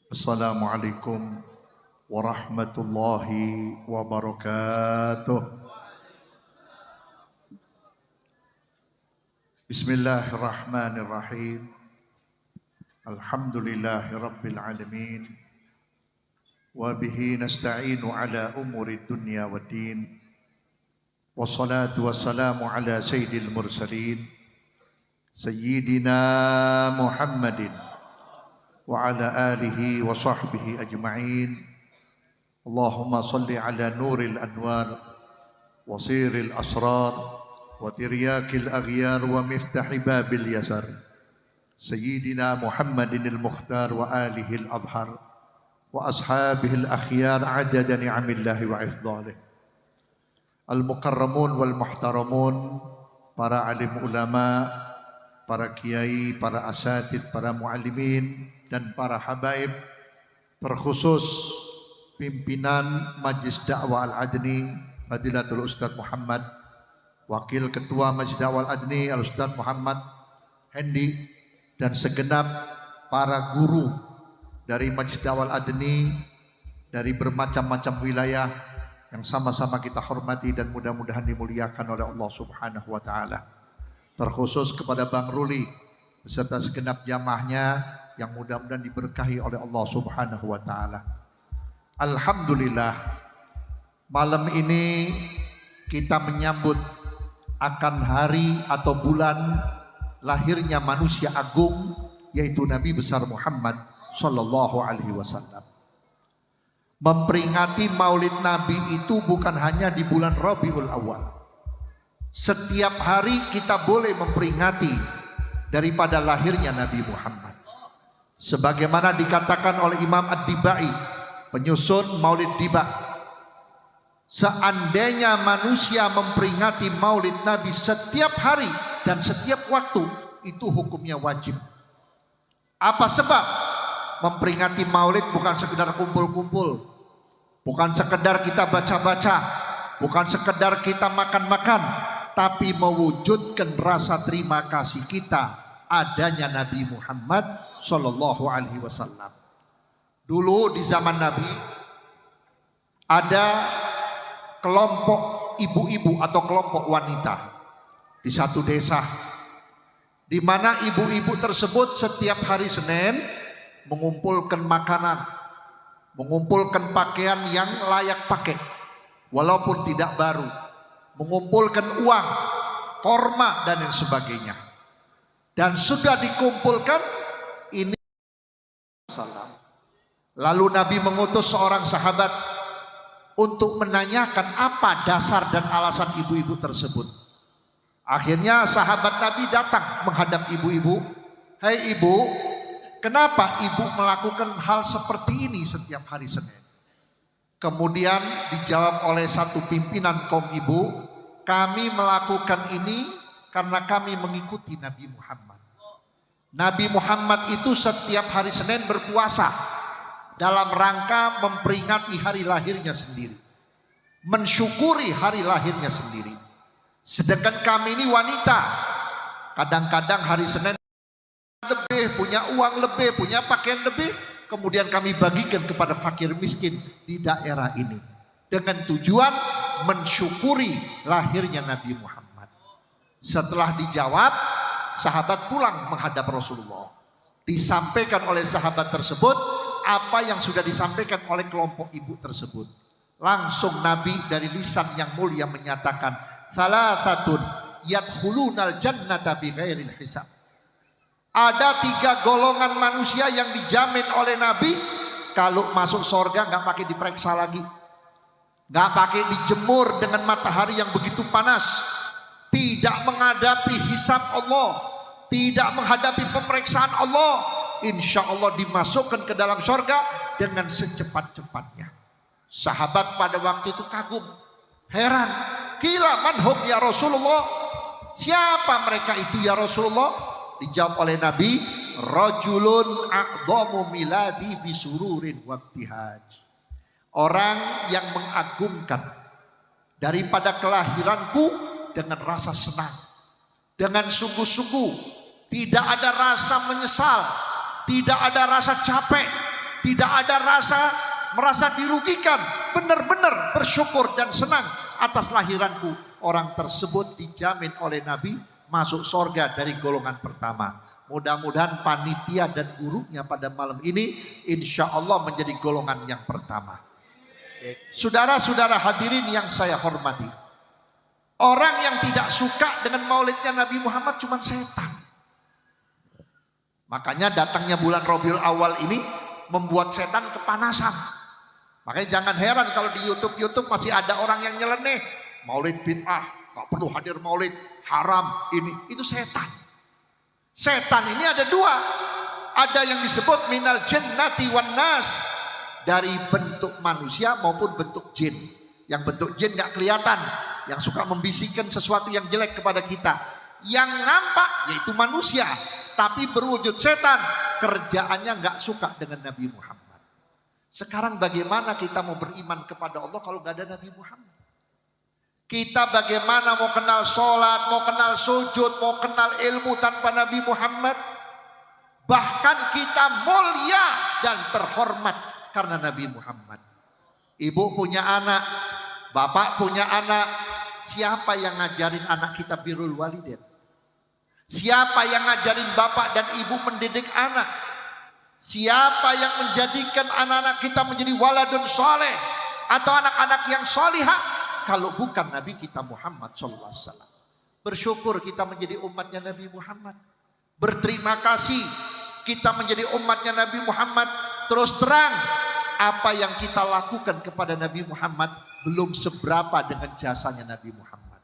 Assalamualaikum warahmatullahi wabarakatuh. Bismillahirrahmanirrahim. Alhamdulillahi rabbil alamin. Wa bihi nasta'inu ala umuri dunya waddin. Wassalatu wassalamu ala sayyidil mursalin Sayyidina Muhammadin wa ala alihi wa sahbihi ajma'in. Allahumma salli ala nuril anwar wa siril asrar wa tiryakil aghyar wa miftahi babil yasar Sayyidina Muhammadin al-Mukhtar wa alihi al-adhar wa ashabihi al-akhyar adada ni'amillahi wa ifdalih. Al-mukarramun wal muhtaramun, para alim ulama, para kiai, para asatid, para muallimin, dan para habaib, terkhusus pimpinan Majlis Dakwah Al-Adni Fadilatul Ustadz Muhammad, Wakil Ketua Majlis Dakwah Al-Adni Al-Ustadz Muhammad Hendi, dan segenap para guru dari Majlis Dakwah Al-Adni dari bermacam-macam wilayah yang sama-sama kita hormati dan mudah-mudahan dimuliakan oleh Allah Subhanahu wa taala. Terkhusus kepada Bang Ruli beserta segenap jamaahnya yang mudah-mudahan diberkahi oleh Allah Subhanahu wa taala. Alhamdulillah, malam ini kita menyambut akan hari atau bulan lahirnya manusia agung, yaitu Nabi besar Muhammad sallallahu alaihi wasallam. Memperingati Maulid Nabi itu bukan hanya di bulan Rabiul Awal. Setiap hari kita boleh memperingati daripada lahirnya Nabi Muhammad. Sebagaimana dikatakan oleh Imam Ad-Dibai, penyusun Maulid Diba, seandainya manusia memperingati Maulid Nabi setiap hari dan setiap waktu, itu hukumnya wajib. Apa sebab? Memperingati Maulid bukan sekedar kumpul-kumpul, bukan sekedar kita baca-baca, bukan sekedar kita makan-makan, tapi mewujudkan rasa terima kasih kita adanya Nabi Muhammad sallallahu alaihi wasallam. Dulu di zaman Nabi ada kelompok ibu-ibu atau kelompok wanita di satu desa, di mana ibu-ibu tersebut setiap hari Senin mengumpulkan makanan, mengumpulkan pakaian yang layak pakai walaupun tidak baru, mengumpulkan uang, korma dan lain sebagainya. Dan sudah dikumpulkan ini, lalu Nabi mengutus seorang sahabat untuk menanyakan apa dasar dan alasan ibu-ibu tersebut. Akhirnya sahabat Nabi datang menghadap ibu-ibu. Hai ibu, kenapa ibu melakukan hal seperti ini setiap hari Senin? Kemudian dijawab oleh satu pimpinan kaum ibu, kami melakukan ini karena kami mengikuti Nabi Muhammad. Nabi Muhammad itu setiap hari Senin berpuasa dalam rangka memperingati hari lahirnya sendiri, mensyukuri hari lahirnya sendiri. Sedangkan kami ini wanita, kadang-kadang hari Senin lebih, punya uang lebih, punya pakaian lebih, kemudian kami bagikan kepada fakir miskin di daerah ini dengan tujuan mensyukuri lahirnya Nabi Muhammad. Setelah dijawab, sahabat pulang menghadap Rasulullah. Disampaikan oleh sahabat tersebut apa yang sudah disampaikan oleh kelompok ibu tersebut. Langsung Nabi dari lisan yang mulia menyatakan, salasatun yadkhulunal jannata bighairil hisab. Ada 3 golongan manusia yang dijamin oleh Nabi kalau masuk surga nggak pakai diperiksa lagi, nggak pakai dijemur dengan matahari yang begitu panas, tidak menghadapi hisab Allah, tidak menghadapi pemeriksaan Allah, insya Allah dimasukkan ke dalam surga dengan secepat-cepatnya. Sahabat pada waktu itu kagum, heran, kila manhum ya Rasulullah, siapa mereka itu ya Rasulullah? Dijawab oleh Nabi, rajulun a'dhamu miladi bisururin wabtihaj. Orang yang mengagumkan daripada kelahiranku dengan rasa senang, dengan sungguh-sungguh, tidak ada rasa menyesal, tidak ada rasa capek, tidak ada merasa dirugikan, benar-benar bersyukur dan senang atas lahiranku. Orang tersebut dijamin oleh Nabi masuk surga dari golongan pertama. Mudah-mudahan panitia dan gurunya pada malam ini insya Allah menjadi golongan yang pertama. Saudara-saudara hadirin yang saya hormati, orang yang tidak suka dengan maulidnya Nabi Muhammad cuma setan. Makanya datangnya bulan Rabiul Awal ini membuat setan kepanasan. Makanya jangan heran kalau di YouTube masih ada orang yang nyeleneh. Maulid bid'ah, gak perlu hadir maulid, haram, itu setan. Setan ini ada dua. Ada yang disebut minal jinnati wan nas, dari bentuk manusia maupun bentuk jin. Yang bentuk jin gak kelihatan, yang suka membisikkan sesuatu yang jelek kepada kita. Yang nampak yaitu manusia, tapi berwujud setan, kerjaannya gak suka dengan Nabi Muhammad. Sekarang bagaimana kita mau beriman kepada Allah kalau gak ada Nabi Muhammad? Kita bagaimana mau kenal sholat, mau kenal sujud, mau kenal ilmu tanpa Nabi Muhammad? Bahkan kita mulia dan terhormat karena Nabi Muhammad. Ibu punya anak, bapak punya anak. Siapa yang ngajarin anak kita birrul walidain? Siapa yang ngajarin bapak dan ibu mendidik anak? Siapa yang menjadikan anak-anak kita menjadi waladun soleh atau anak-anak yang solihah? Kalau bukan Nabi kita Muhammad SAW. Bersyukur kita menjadi umatnya Nabi Muhammad. Berterima kasih kita menjadi umatnya Nabi Muhammad. Terus terang, apa yang kita lakukan kepada Nabi Muhammad belum seberapa dengan jasanya Nabi Muhammad.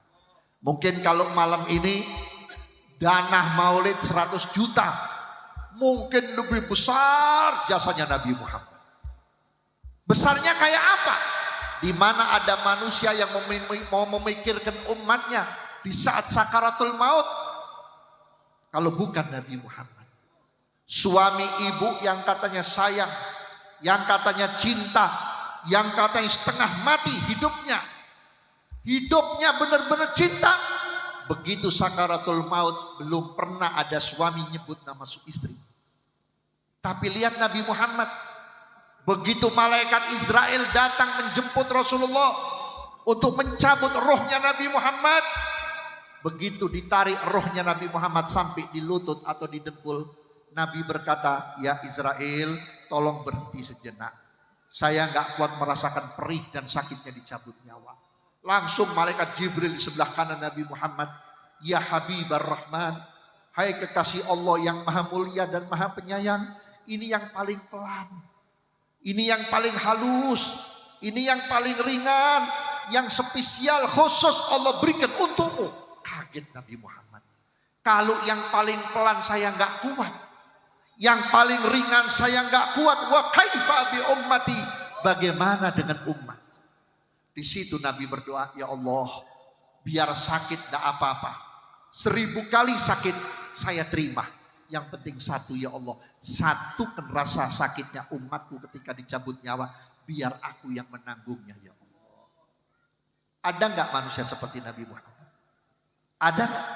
Mungkin kalau malam ini dana maulid 100 juta, mungkin lebih besar jasanya Nabi Muhammad. Besarnya kayak apa? Di mana ada manusia yang mau memikirkan umatnya di saat sakaratul maut. Kalau bukan Nabi Muhammad. Suami ibu yang katanya sayang, yang katanya cinta, yang katanya setengah mati hidupnya. Hidupnya benar-benar cinta. Begitu sakaratul maut belum pernah ada suami nyebut nama istri. Tapi lihat Nabi Muhammad. Begitu malaikat Israel datang menjemput Rasulullah untuk mencabut rohnya Nabi Muhammad, begitu ditarik rohnya Nabi Muhammad sampai di lutut atau di dengkul, Nabi berkata, ya Israel, tolong berhenti sejenak. Saya nggak kuat merasakan perih dan sakitnya dicabut nyawa. Langsung malaikat Jibril di sebelah kanan Nabi Muhammad, ya Habibar Rahman, hai kekasih Allah yang maha mulia dan maha penyayang, ini yang paling pelan. Ini yang paling halus, ini yang paling ringan, yang spesial khusus Allah berikan untukmu. Kaget Nabi Muhammad. Kalau yang paling pelan saya nggak kuat, yang paling ringan saya nggak kuat. Wa kaifa bi ummati? Bagaimana dengan umat? Di situ Nabi berdoa, ya Allah, biar sakit nggak apa-apa. 1000 kali sakit saya terima. Yang penting satu, ya Allah, satukan rasa sakitnya umatku ketika dicabut nyawa, biar aku yang menanggungnya, ya Allah. Ada nggak manusia seperti Nabi Muhammad? Ada nggak?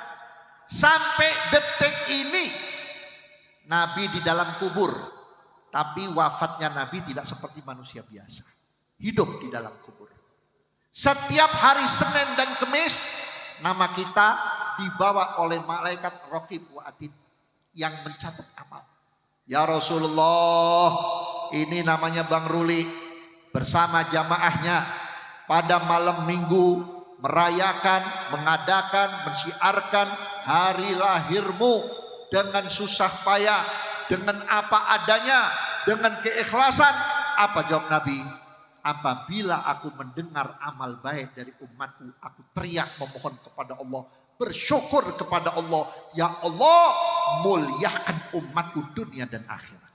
Sampai detik ini Nabi di dalam kubur, tapi wafatnya Nabi tidak seperti manusia biasa. Hidup di dalam kubur. Setiap hari Senin dan Kamis nama kita dibawa oleh malaikat Raqib wa Atid yang mencatat amal. Ya Rasulullah, ini namanya Bang Ruli bersama jamaahnya pada malam minggu merayakan, mengadakan, mensiarkan hari lahirmu dengan susah payah, dengan apa adanya, dengan keikhlasan. Apa jawab Nabi? Apabila aku mendengar amal baik dari umatku, aku teriak memohon kepada Allah, bersyukur kepada Allah, ya Allah, muliakan umatku dunia dan akhirat.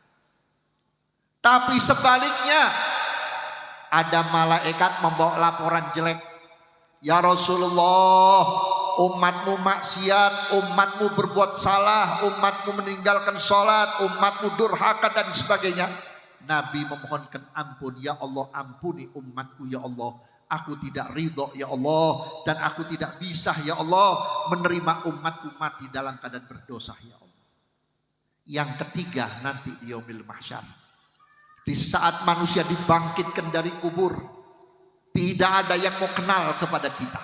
Tapi sebaliknya, ada malaikat membawa laporan jelek. Ya Rasulullah, umatmu maksiat, umatmu berbuat salah, umatmu meninggalkan sholat, umatmu durhaka dan sebagainya. Nabi memohonkan ampun, ya Allah, ampuni umatku, ya Allah. Aku tidak ridho, ya Allah, dan aku tidak bisa, ya Allah, menerima umatku mati dalam keadaan berdosa, ya Allah. Yang ketiga, nanti di yaumil mahsyar, di Di saat manusia dibangkitkan dari kubur, tidak ada yang mau kenal kepada kita.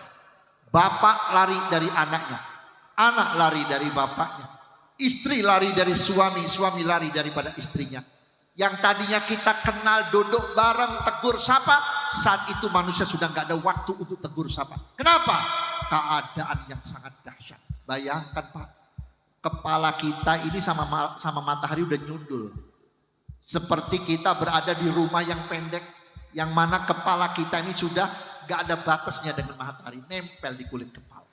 Bapak lari dari anaknya, anak lari dari bapaknya, istri lari dari suami, suami lari daripada istrinya. Yang tadinya kita kenal, duduk bareng, tegur sapa, saat itu manusia sudah nggak ada waktu untuk tegur sapa. Kenapa? Keadaan yang sangat dahsyat. Bayangkan Pak, kepala kita ini sama matahari udah nyundul. Seperti kita berada di rumah yang pendek, yang mana kepala kita ini sudah gak ada batasnya dengan matahari, nempel di kulit kepala.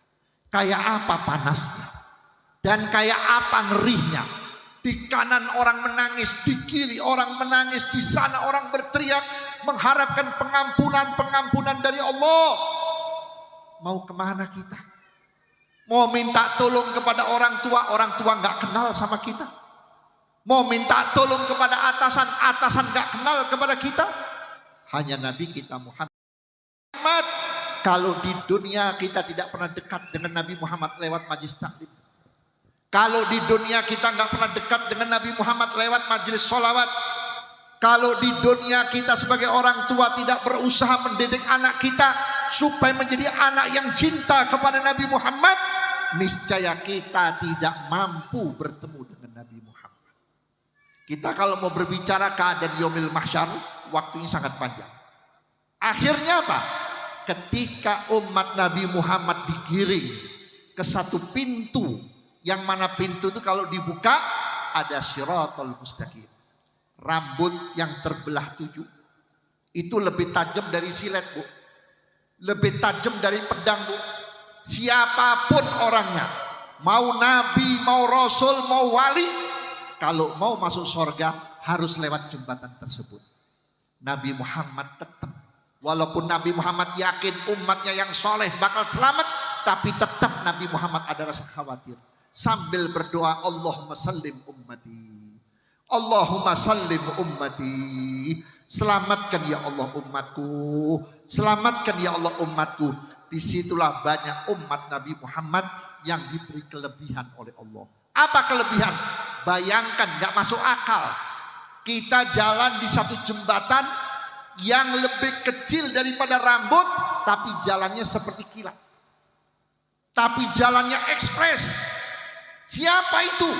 Kayak apa panasnya dan kayak apa ngerinya. Di kanan orang menangis, di kiri orang menangis, di sana orang berteriak mengharapkan pengampunan dari Allah. Mau kemana kita? Mau minta tolong kepada orang tua gak kenal sama kita. Mau minta tolong kepada atasan gak kenal kepada kita. Hanya Nabi kita Muhammad. Kalau di dunia kita tidak pernah dekat dengan Nabi Muhammad lewat majlis taklim. Kalau di dunia kita nggak pernah dekat dengan Nabi Muhammad lewat majlis sholawat. Kalau di dunia kita sebagai orang tua tidak berusaha mendidik anak kita supaya menjadi anak yang cinta kepada Nabi Muhammad, niscaya kita tidak mampu bertemu dengan Nabi Muhammad. Kita kalau mau berbicara keadaan yaumil mahsyar, waktunya sangat panjang. Akhirnya apa? Ketika umat Nabi Muhammad digiring ke satu pintu, yang mana pintu itu kalau dibuka ada Shiratal Mustaqim, rambut yang terbelah 7. Itu lebih tajam dari silet, Bu. Lebih tajam dari pedang, Bu. Siapapun orangnya, mau nabi, mau rasul, mau wali, kalau mau masuk surga harus lewat jembatan tersebut. Nabi Muhammad tetap, walaupun Nabi Muhammad yakin umatnya yang soleh bakal selamat, tapi tetap Nabi Muhammad ada rasa khawatir. Sambil berdoa, Allahumma sallim ummati, Allahumma sallim ummati. Selamatkan ya Allah umatku, selamatkan ya Allah umatku. Disitulah banyak umat Nabi Muhammad yang diberi kelebihan oleh Allah. Apa kelebihan? Bayangkan, gak masuk akal. Kita jalan di satu jembatan yang lebih kecil daripada rambut, tapi jalannya seperti kilat. Tapi jalannya ekspres. Siapa itu?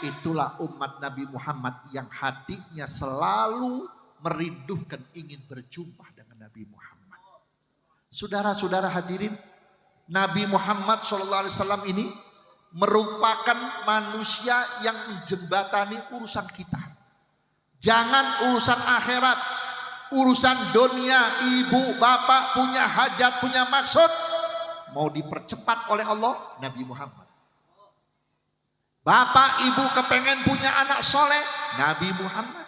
Itulah umat Nabi Muhammad yang hatinya selalu merindukan, ingin berjumpa dengan Nabi Muhammad. Saudara-saudara hadirin, Nabi Muhammad SAW ini merupakan manusia yang menjembatani urusan kita. Jangan urusan akhirat, urusan dunia. Ibu bapak punya hajat, punya maksud, mau dipercepat oleh Allah, Nabi Muhammad. Bapak ibu kepengen punya anak soleh, Nabi Muhammad.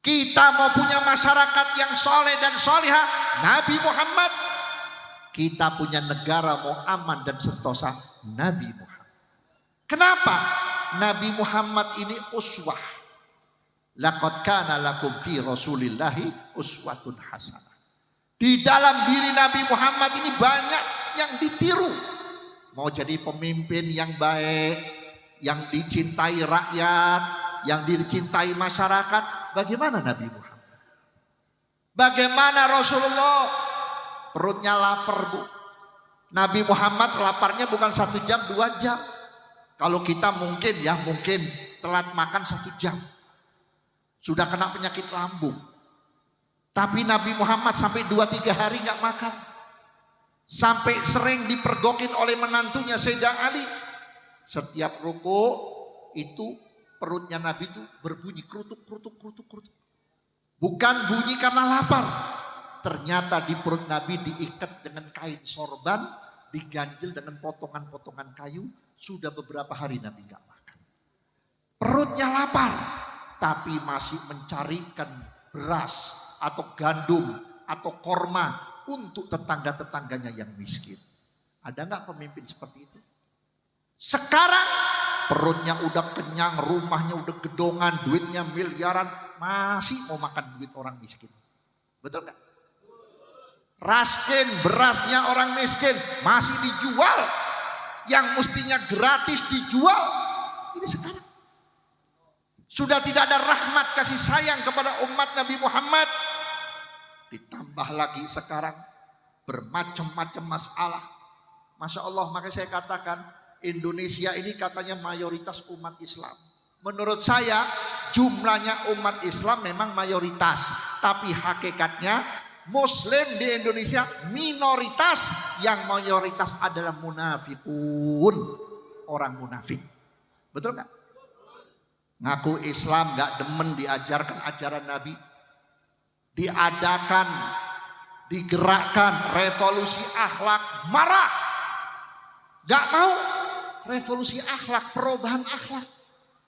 Kita mau punya masyarakat yang soleh dan solihah, Nabi Muhammad. Kita punya negara mau aman dan sentosa, Nabi Muhammad. Kenapa? Nabi Muhammad ini uswah. Laqad kana lakum fi Rasulillahi uswatun hasanah. Di dalam diri Nabi Muhammad ini banyak yang ditiru. Mau jadi pemimpin yang baik, yang dicintai rakyat, yang dicintai masyarakat. Bagaimana Nabi Muhammad? Bagaimana Rasulullah? Perutnya lapar, Bu. Nabi Muhammad laparnya bukan 1 jam, 2 jam. Kalau kita mungkin telat makan 1 jam. Sudah kena penyakit lambung. Tapi Nabi Muhammad sampai 2-3 hari nggak makan. Sampai sering dipergokin oleh menantunya Sayyidina Ali. Setiap ruku itu perutnya Nabi itu berbunyi kerutuk. Bukan bunyi karena lapar. Ternyata di perut Nabi diikat dengan kain sorban, diganjel dengan potongan-potongan kayu. Sudah beberapa hari Nabi nggak makan. Perutnya lapar, tapi masih mencarikan beras atau gandum atau korma untuk tetangga-tetangganya yang miskin. Ada nggak pemimpin seperti itu? Sekarang perutnya udah kenyang, rumahnya udah gedongan, duitnya miliaran, masih mau makan duit orang miskin. Betul nggak? Raskin, berasnya orang miskin masih dijual, yang mestinya gratis dijual. Ini sekarang. Sudah tidak ada rahmat kasih sayang kepada umat Nabi Muhammad. Ditambah lagi sekarang bermacam-macam masalah. Masya Allah, makanya saya katakan Indonesia ini katanya mayoritas umat Islam. Menurut saya jumlahnya umat Islam memang mayoritas, tapi hakikatnya Muslim di Indonesia minoritas. Yang mayoritas adalah munafikun, orang munafik. Betul nggak? Ngaku Islam nggak demen diajarkan ajaran Nabi, diadakan, digerakkan revolusi akhlak, marah, nggak mau revolusi akhlak, perubahan akhlak.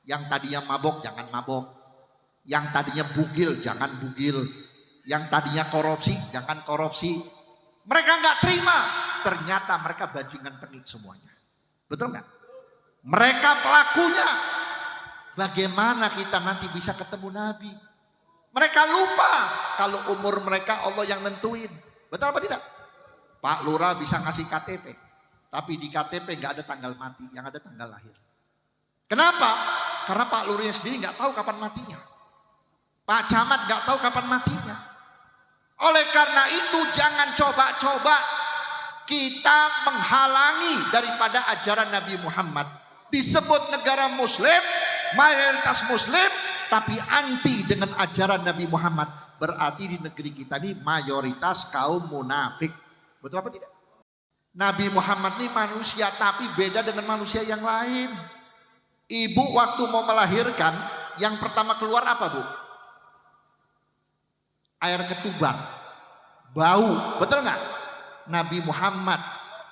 Yang tadinya mabok jangan mabok, yang tadinya bugil jangan bugil, yang tadinya korupsi jangan korupsi. Mereka nggak terima, ternyata mereka bajingan tengik semuanya. Betul nggak? Mereka pelakunya. Bagaimana kita nanti bisa ketemu Nabi? Mereka lupa kalau umur mereka Allah yang nentuin. Betul apa tidak? Pak Lurah bisa ngasih KTP, tapi di KTP nggak ada tanggal mati, yang ada tanggal lahir. Kenapa? Karena Pak Lurahnya sendiri nggak tahu kapan matinya. Pak Camat nggak tahu kapan matinya. Oleh karena itu jangan coba-coba kita menghalangi daripada ajaran Nabi Muhammad. Disebut negara Muslim, mayoritas Muslim, tapi anti dengan ajaran Nabi Muhammad. Berarti di negeri kita ini mayoritas kaum munafik. Betul apa tidak? Nabi Muhammad ini manusia, tapi beda dengan manusia yang lain. Ibu waktu mau melahirkan, yang pertama keluar apa, Bu? Air ketuban, bau. Betul nggak? Nabi Muhammad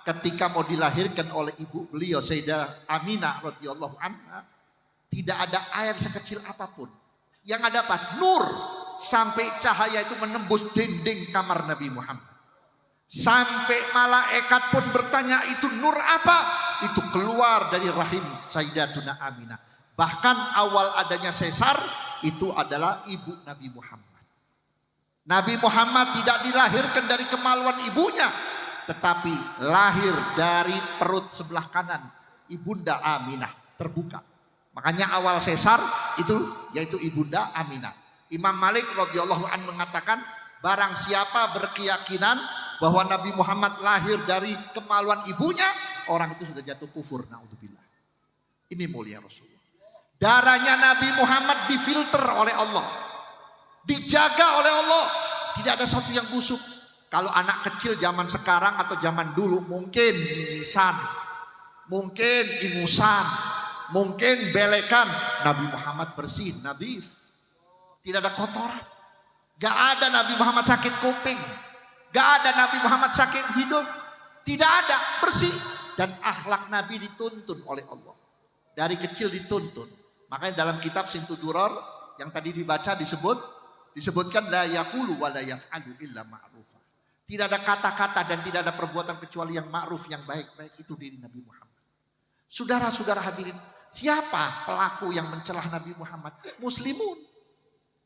ketika mau dilahirkan oleh ibu beliau Sayyidah Aminah radhiyallahu anha, tidak ada air sekecil apapun. Yang ada apa? Nur. Sampai cahaya itu menembus dinding kamar Nabi Muhammad. Sampai malaikat pun bertanya, itu nur apa? Itu keluar dari rahim Sayyidatuna Aminah. Bahkan awal adanya sesar itu adalah ibu Nabi Muhammad. Nabi Muhammad tidak dilahirkan dari kemaluan ibunya, tetapi lahir dari perut sebelah kanan ibunda Aminah, terbuka. Makanya awal sesar itu yaitu ibunda Aminah. Imam Malik radhiyallahu anhu mengatakan, barang siapa berkeyakinan bahwa Nabi Muhammad lahir dari kemaluan ibunya, orang itu sudah jatuh kufur. Naudzubillah. Ini mulia Rasulullah. Darahnya Nabi Muhammad difilter oleh Allah, dijaga oleh Allah. Tidak ada satu yang busuk. Kalau anak kecil zaman sekarang atau zaman dulu mungkin mimisan, mungkin ingusan, mungkin belekan. Nabi Muhammad bersih, nadif. Tidak ada kotoran. Gak ada Nabi Muhammad sakit kuping. Gak ada Nabi Muhammad sakit hidung. Tidak ada, bersih. Dan akhlak Nabi dituntun oleh Allah. Dari kecil dituntun. Makanya dalam kitab Sintu Duror yang tadi dibaca disebutkan la yaqulu wa la yaf'alu illa ma'rufa. Tidak ada kata-kata dan tidak ada perbuatan kecuali yang ma'ruf, yang baik-baik. Itu diri Nabi Muhammad. Saudara-saudara hadirin, siapa pelaku yang mencelah Nabi Muhammad? Muslimun.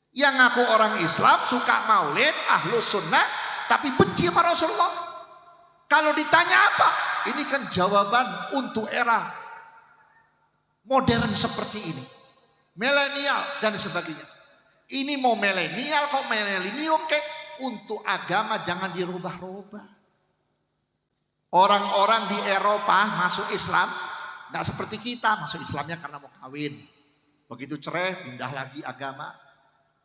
Yang ngaku orang Islam, suka maulid, ahlus sunnah, tapi benci sama Rasulullah. Kalau ditanya apa? Ini kan jawaban untuk era modern seperti ini. Milenial dan sebagainya. Ini mau milenial kok milenium kek. Untuk agama jangan dirubah-rubah. Orang-orang di Eropa masuk Islam, nggak seperti kita, masuk Islamnya karena mau kawin. Begitu cerai, pindah lagi agama.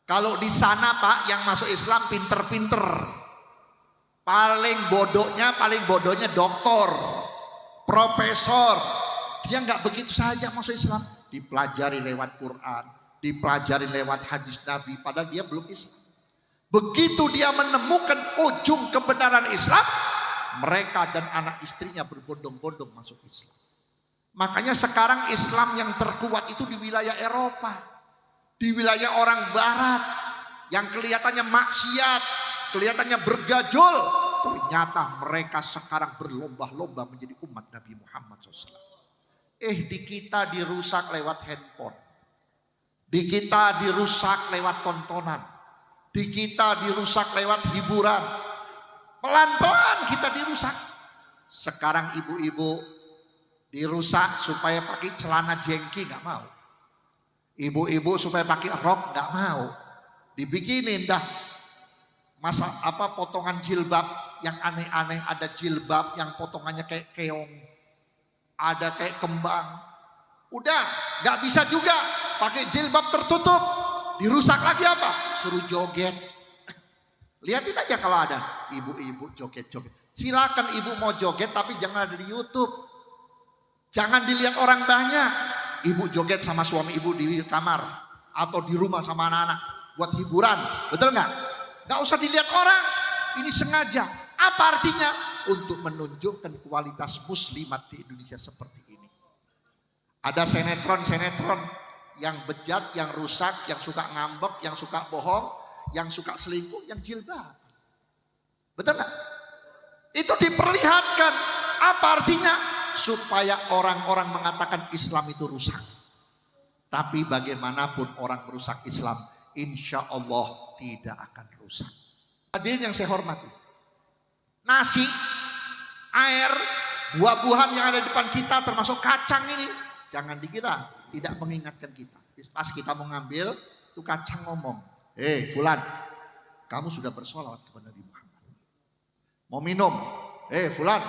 Kalau di sana Pak, yang masuk Islam pinter-pinter. Paling bodohnya doktor, profesor. Dia nggak begitu saja masuk Islam. Dipelajari lewat Quran, dipelajari lewat hadis Nabi, padahal dia belum Islam. Begitu dia menemukan ujung kebenaran Islam, mereka dan anak istrinya berbondong-bondong masuk Islam. Makanya sekarang Islam yang terkuat itu di wilayah Eropa. Di wilayah orang barat yang kelihatannya maksiat, kelihatannya bergajol, ternyata mereka sekarang berlomba-lomba menjadi umat Nabi Muhammad SAW. Di kita dirusak lewat handphone, di kita dirusak lewat tontonan, di kita dirusak lewat hiburan. Pelan-pelan kita dirusak. Sekarang ibu-ibu dirusak supaya pakai celana jengki, nggak mau. Ibu-ibu supaya pakai rok nggak mau, dibikinin dah masa potongan jilbab yang aneh-aneh. Ada jilbab yang potongannya kayak keong, ada kayak kembang. Udah nggak bisa juga pakai jilbab tertutup, dirusak lagi apa? Suruh joget. Lihatin aja kalau ada ibu-ibu joget-joget. Silakan ibu mau joget, tapi jangan ada di YouTube. Jangan dilihat orang banyak. Ibu joget sama suami ibu di kamar atau di rumah sama anak-anak buat hiburan, betul nggak? Nggak usah dilihat orang. Ini sengaja. Apa artinya? Untuk menunjukkan kualitas muslimat di Indonesia seperti ini. Ada sinetron-sinetron yang bejat, yang rusak, yang suka ngambek, yang suka bohong, yang suka selingkuh, yang jilbab. Betul nggak? Itu diperlihatkan. Apa artinya? Supaya orang-orang mengatakan Islam itu rusak. Tapi bagaimanapun orang merusak Islam, insya Allah tidak akan rusak. Hadirin yang saya hormati, nasi, air, buah-buahan yang ada di depan kita termasuk kacang ini, jangan dikira tidak mengingatkan kita. Pas kita mau ngambil, tuh kacang ngomong, Fulan, kamu sudah bersolawat kepada Nabi Muhammad. Mau minum, Fulan,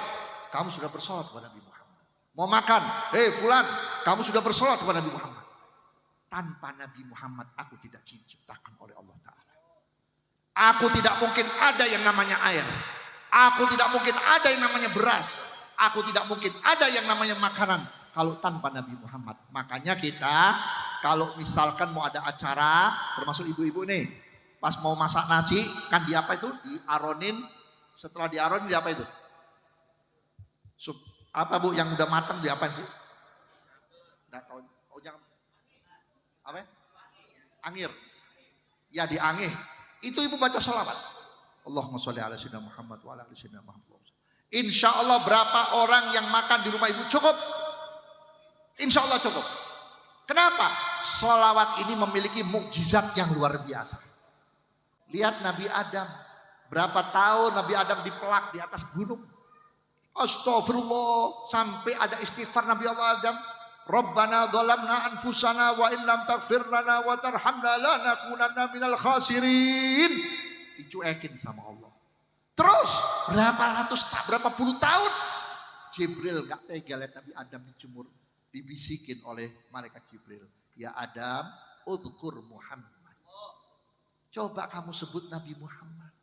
kamu sudah bersolawat kepada Nabi Muhammad. Mau makan, Fulan, kamu sudah bersolawat kepada Nabi Muhammad. Tanpa Nabi Muhammad aku tidak diciptakan oleh Allah Ta'ala. Aku tidak mungkin ada yang namanya air. Aku tidak mungkin ada yang namanya beras. Aku tidak mungkin ada yang namanya makanan kalau tanpa Nabi Muhammad. Makanya kita kalau misalkan mau ada acara, termasuk ibu-ibu nih, pas mau masak nasi, kan di apa itu? Diaronin. Setelah diaronin di apa itu? Sup. Apa bu yang udah matang di apa sih? Jangan. Apa? Angir. Ya diangih. Itu ibu baca sholawat. Allahumma sholli ala sayyidina Muhammad wa ala ali sayyidina Muhammad. Insya Allah berapa orang yang makan di rumah ibu cukup? Insya Allah cukup. Kenapa? Sholawat ini memiliki mukjizat yang luar biasa. Lihat Nabi Adam. Berapa tahun Nabi Adam dipelak di atas gunung. Astagfirullah, sampai ada istighfar Nabi Allah Adam. Rabbana dhalamna anfusana wa illam taghfir lana wa tarhamna lanakunanna minal khasirin. Dicuekin sama Allah. Terus berapa puluh tahun Jibril gak tega lihat Nabi Adam dijemur, dibisikin oleh malaikat Jibril, ya Adam, udhkur Muhammad. Coba kamu sebut Nabi Muhammad.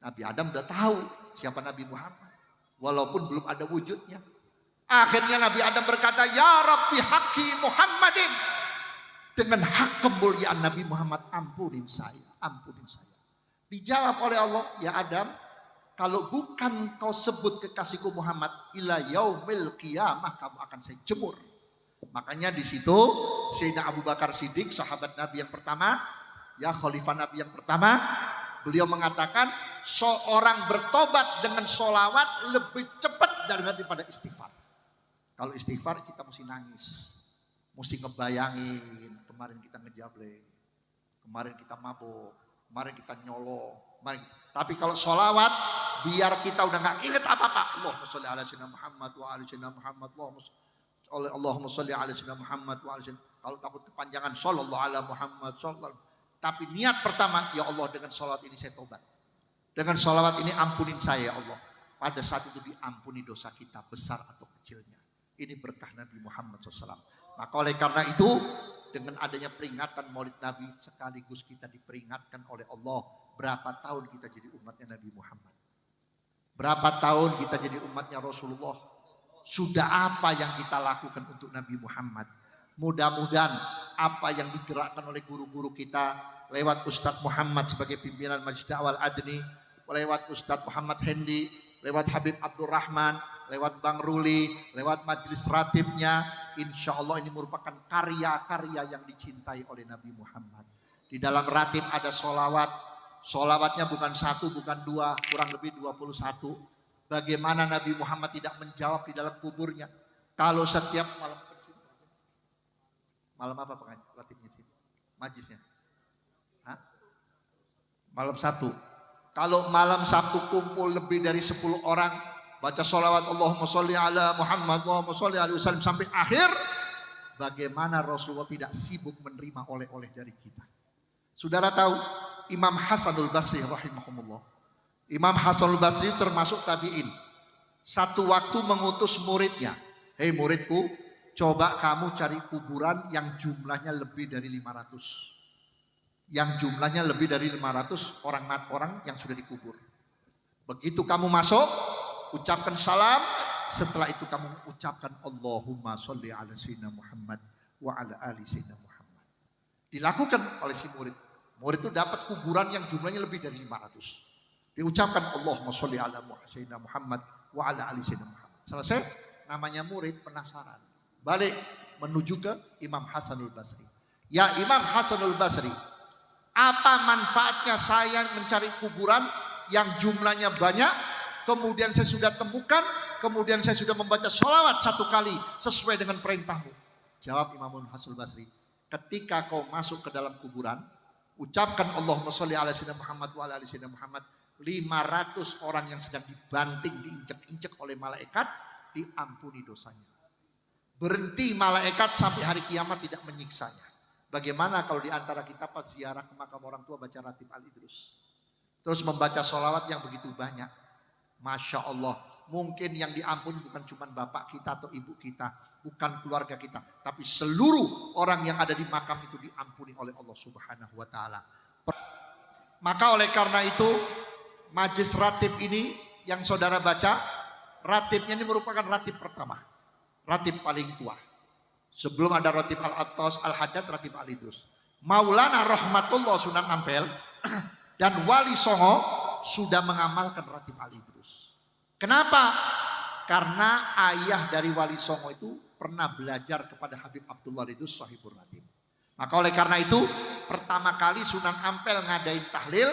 Nabi Adam udah tahu siapa Nabi Muhammad. Walaupun belum ada wujudnya. Akhirnya Nabi Adam berkata, ya Rabbi haqqi Muhammadin. Dengan hak kemuliaan Nabi Muhammad, ampunin saya, ampunin saya. Dijawab oleh Allah, ya Adam, kalau bukan kau sebut kekasihku Muhammad, ila yaumil qiyamah, kamu akan saya jemur. Makanya di situ Sayyidina Abu Bakar Siddiq, sahabat Nabi yang pertama, ya khalifah Nabi yang pertama, beliau mengatakan seorang bertobat dengan sholawat lebih cepat daripada istighfar. Kalau istighfar kita mesti nangis, mesti ngebayangin kemarin kita ngejableng, kemarin kita mabuk, kemarin kita nyolong. Tapi kalau sholawat biar kita udah nggak inget apa-apa. Allahumma sholli ala sayyidina Muhammad wa ala sayyidina Muhammad. Allahumma sholli ala sayyidina Muhammad wa ala sayyidina. Kalau takut kepanjangan sallallahu ala Muhammad sallallahu. Tapi niat pertama, ya Allah dengan sholawat ini saya tobat. Dengan sholawat ini ampunin saya ya Allah. Pada saat itu diampuni dosa kita besar atau kecilnya. Ini berkah Nabi Muhammad SAW. Maka oleh karena itu dengan adanya peringatan Maulid Nabi sekaligus kita diperingatkan oleh Allah. Berapa tahun kita jadi umatnya Nabi Muhammad. Berapa tahun kita jadi umatnya Rasulullah. Sudah apa yang kita lakukan untuk Nabi Muhammad. Mudah-mudahan apa yang digerakkan oleh guru-guru kita lewat Ustadz Muhammad sebagai pimpinan Majlis Dakwah Adni, lewat Ustadz Muhammad Hendi, lewat Habib Abdurrahman, lewat Bang Ruli, lewat majelis ratibnya, insya Allah ini merupakan karya-karya yang dicintai oleh Nabi Muhammad. Di dalam ratib ada sholawat, sholawatnya bukan satu, bukan dua, kurang lebih 21. Bagaimana Nabi Muhammad tidak menjawab di dalam kuburnya. Kalau setiap malam apa ratibnya sih? Majlisnya? Hah? Malam Sabtu. Kalau malam Sabtu kumpul lebih dari 10 orang, baca sholawat Allahumma sholli ala Muhammad Allahumma sholli alaihi wasallam sampai akhir, bagaimana Rasulullah tidak sibuk menerima oleh-oleh dari kita. Saudara tahu Imam Hasanul Basri rahimahumullah. Imam Hasanul Basri termasuk tabi'in. Satu waktu mengutus muridnya. Hei muridku, coba kamu cari kuburan yang jumlahnya lebih dari 500. Yang jumlahnya lebih dari 500 orang yang sudah dikubur. Begitu kamu masuk, ucapkan salam. Setelah itu kamu ucapkan Allahumma sholli ala sayyidina Muhammad wa ala ali sayyidina Muhammad. Dilakukan oleh si murid. Murid itu dapat kuburan yang jumlahnya lebih dari 500. Diucapkan Allahumma sholli ala sayyidina Muhammad wa ala ali sayyidina Muhammad. Selesai, namanya murid penasaran. Balik menuju ke Imam Hasanul Basri. Ya Imam Hasanul Basri, apa manfaatnya saya mencari kuburan yang jumlahnya banyak, kemudian saya sudah temukan, kemudian saya sudah membaca sholawat 1 kali sesuai dengan perintahmu. Jawab Imam Hasanul Basri, ketika kau masuk ke dalam kuburan, ucapkan Allahumma sholli ala sayyidina Muhammad wa ala ali sayyidina Muhammad. 500 orang yang sedang dibanting, diinjek-injek oleh malaikat, diampuni dosanya. Berhenti malaikat sampai hari kiamat tidak menyiksanya. Bagaimana kalau di antara kita pas ziarah ke makam orang tua baca Ratib Al-Idrus, terus membaca sholawat yang begitu banyak. Masya Allah, mungkin yang diampuni bukan cuma bapak kita atau ibu kita, bukan keluarga kita, tapi seluruh orang yang ada di makam itu diampuni oleh Allah Subhanahu wa Ta'ala. Maka oleh karena itu, majlis ratib ini yang saudara baca, ratibnya ini merupakan ratib pertama, ratib paling tua. Sebelum ada ratib Al-Attas, Al-Haddad, ratib Al-Idrus. Maulana Rahmatullah Sunan Ampel dan Wali Songo sudah mengamalkan ratib Al-Idrus. Kenapa? Karena ayah dari Wali Songo itu pernah belajar kepada Habib Abdullah Idrus Sahibur Ratib. Maka oleh karena itu pertama kali Sunan Ampel ngadain tahlil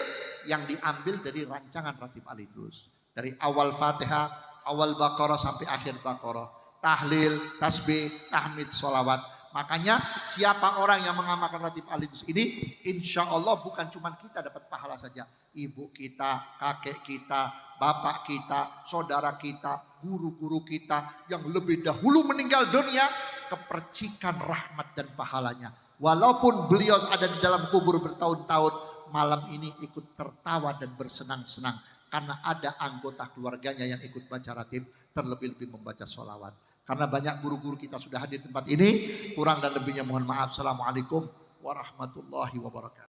yang diambil dari rancangan Ratib Al-Idrus. Dari awal Fatihah, awal Baqarah sampai akhir Baqarah. Tahlil, tasbih, tahmid, sholawat. Makanya siapa orang yang mengamalkan Ratib Al-Idrus ini, insya Allah bukan cuma kita dapat pahala saja. Ibu kita, kakek kita, bapak kita, saudara kita, guru-guru kita yang lebih dahulu meninggal dunia, kepercikan rahmat dan pahalanya. Walaupun beliau ada di dalam kubur bertahun-tahun, malam ini ikut tertawa dan bersenang-senang. Karena ada anggota keluarganya yang ikut baca ratib, terlebih-lebih membaca sholawat. Karena banyak guru-guru kita sudah hadir di tempat ini, kurang dan lebihnya mohon maaf. Assalamualaikum warahmatullahi wabarakatuh.